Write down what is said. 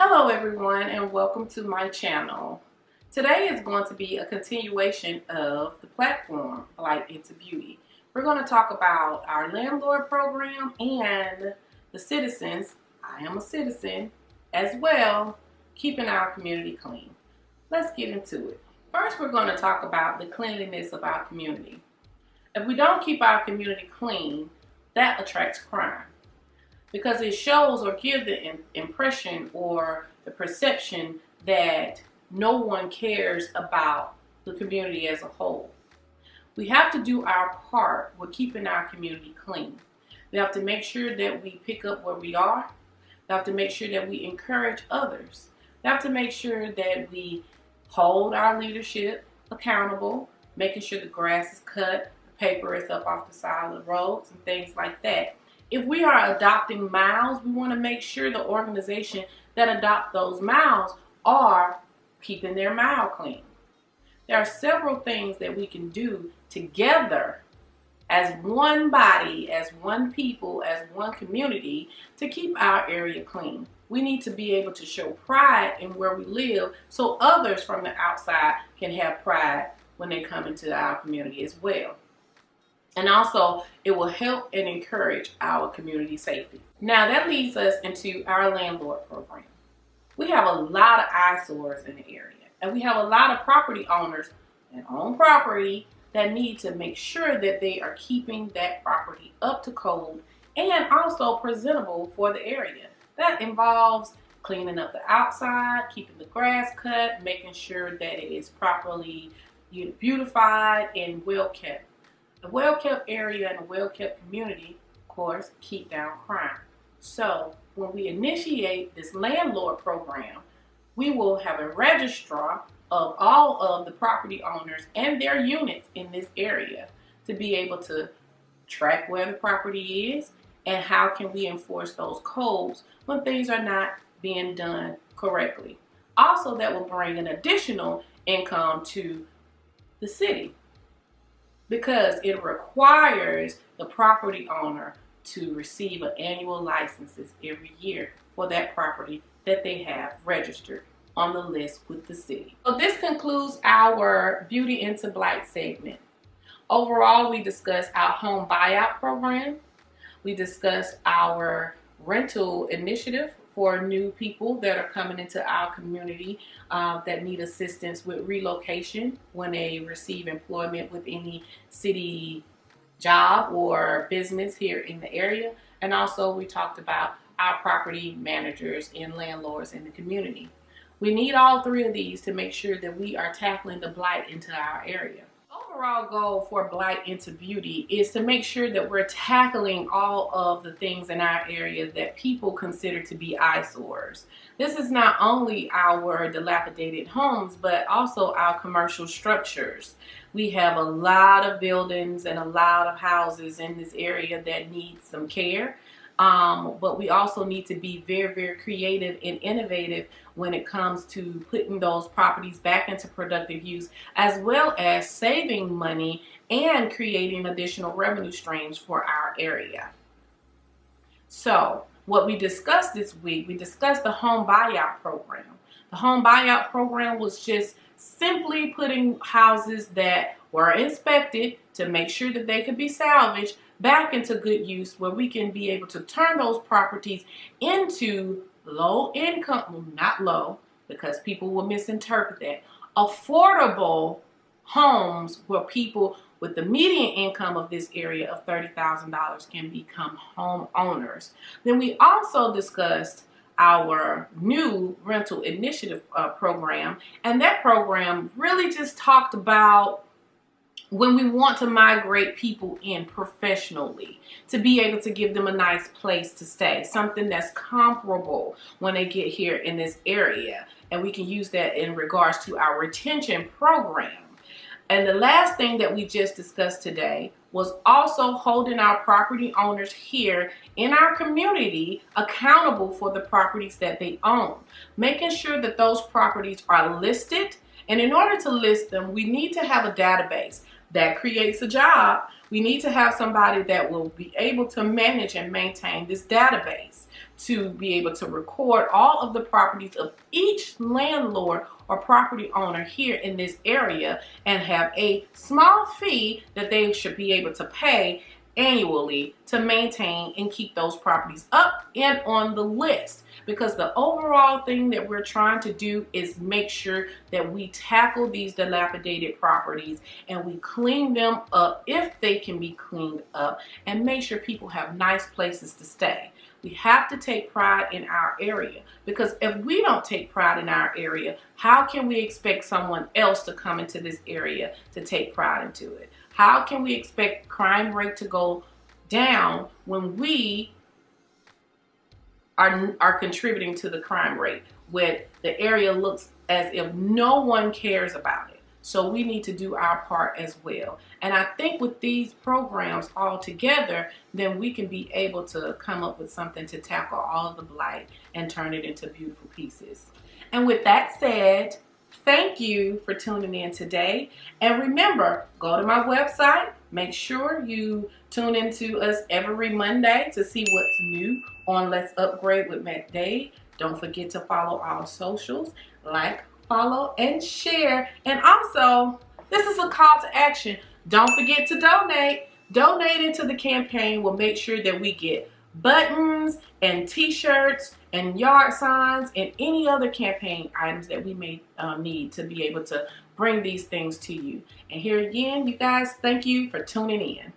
Hello everyone and welcome to my channel. Today is going to be a continuation of the platform Blight into Beauty. We're going to talk about our landlord program and the citizens, I am a citizen, as well, keeping our community clean. Let's get into it. First, we're going to talk about the cleanliness of our community. If we don't keep our community clean, that attracts crime, because it shows or gives the impression or the perception that no one cares about the community as a whole. We have to do our part with keeping our community clean. We have to make sure that we pick up where we are. We have to make sure that we encourage others. We have to make sure that we hold our leadership accountable, making sure the grass is cut, the paper is up off the side of the roads, and things like that. If we are adopting miles, we want to make sure the organization that adopt those miles are keeping their mile clean. There are several things that we can do together as one body, as one people, as one community to keep our area clean. We need to be able to show pride in where we live so others from the outside can have pride when they come into our community as well. And also, it will help and encourage our community safety. Now, that leads us into our landlord program. We have a lot of eyesores in the area, and we have a lot of property owners that own property that need to make sure that they are keeping that property up to code and also presentable for the area. That involves cleaning up the outside, keeping the grass cut, making sure that it is properly beautified and well kept. A well-kept area and a well-kept community, of course, keep down crime. So when we initiate this landlord program, we will have a registrar of all of the property owners and their units in this area to be able to track where the property is and how can we enforce those codes when things are not being done correctly. Also, that will bring an additional income to the city, because it requires the property owner to receive an annual licenses every year for that property that they have registered on the list with the city. So this concludes our Beauty into Blight segment. Overall, we discussed our home buyout program. We discussed our rental initiative for new people that are coming into our community that need assistance with relocation when they receive employment with any city job or business here in the area. And also we talked about our property managers and landlords in the community. We need all three of these to make sure that we are tackling the blight into our area. Overall goal for Blight into Beauty is to make sure that we're tackling all of the things in our area that people consider to be eyesores. This is not only our dilapidated homes, but also our commercial structures. We have a lot of buildings and a lot of houses in this area that need some care. But we also need to be very, very creative and innovative when it comes to putting those properties back into productive use, as well as saving money and creating additional revenue streams for our area. So what we discussed this week, we discussed the home buyout program. The home buyout program was just simply putting houses that were inspected to make sure that they could be salvaged back into good use, where we can be able to turn those properties into low income, well, not low, because people will misinterpret that, affordable homes where people with the median income of this area of $30,000 can become homeowners. Then we also discussed our new rental initiative program, and that program really just talked about when we want to migrate people in professionally, to be able to give them a nice place to stay, something that's comparable when they get here in this area. And we can use that in regards to our retention program. And the last thing that we just discussed today was also holding our property owners here in our community accountable for the properties that they own, making sure that those properties are listed. And in order to list them, we need to have a database that creates a job We need to have somebody that will be able to manage and maintain this database, to be able to record all of the properties of each landlord or property owner here in this area, and have a small fee that they should be able to pay annually to maintain and keep those properties up and on the list. Because the overall thing that we're trying to do is make sure that we tackle these dilapidated properties and we clean them up if they can be cleaned up, and make sure people have nice places to stay. We have to take pride in our area, because if we don't take pride in our area, how can we expect someone else to come into this area to take pride into it? How can we expect crime rate to go down when we are contributing to the crime rate, when the area looks as if no one cares about it? So we need to do our part as well. And I think with these programs all together, then we can be able to come up with something to tackle all of the blight and turn it into beautiful pieces. And with that said, thank you for tuning in today. And remember, go to my website. Make sure you tune into us every Monday to see what's new on Let's Upgrade with Matt Day. Don't forget to follow our socials, like, follow, and share. And also, this is a call to action. Don't forget to donate. Donating to the campaign will make sure that we get buttons and t-shirts and yard signs and any other campaign items that we may need to be able to bring these things to you. And here again, you guys, thank you for tuning in.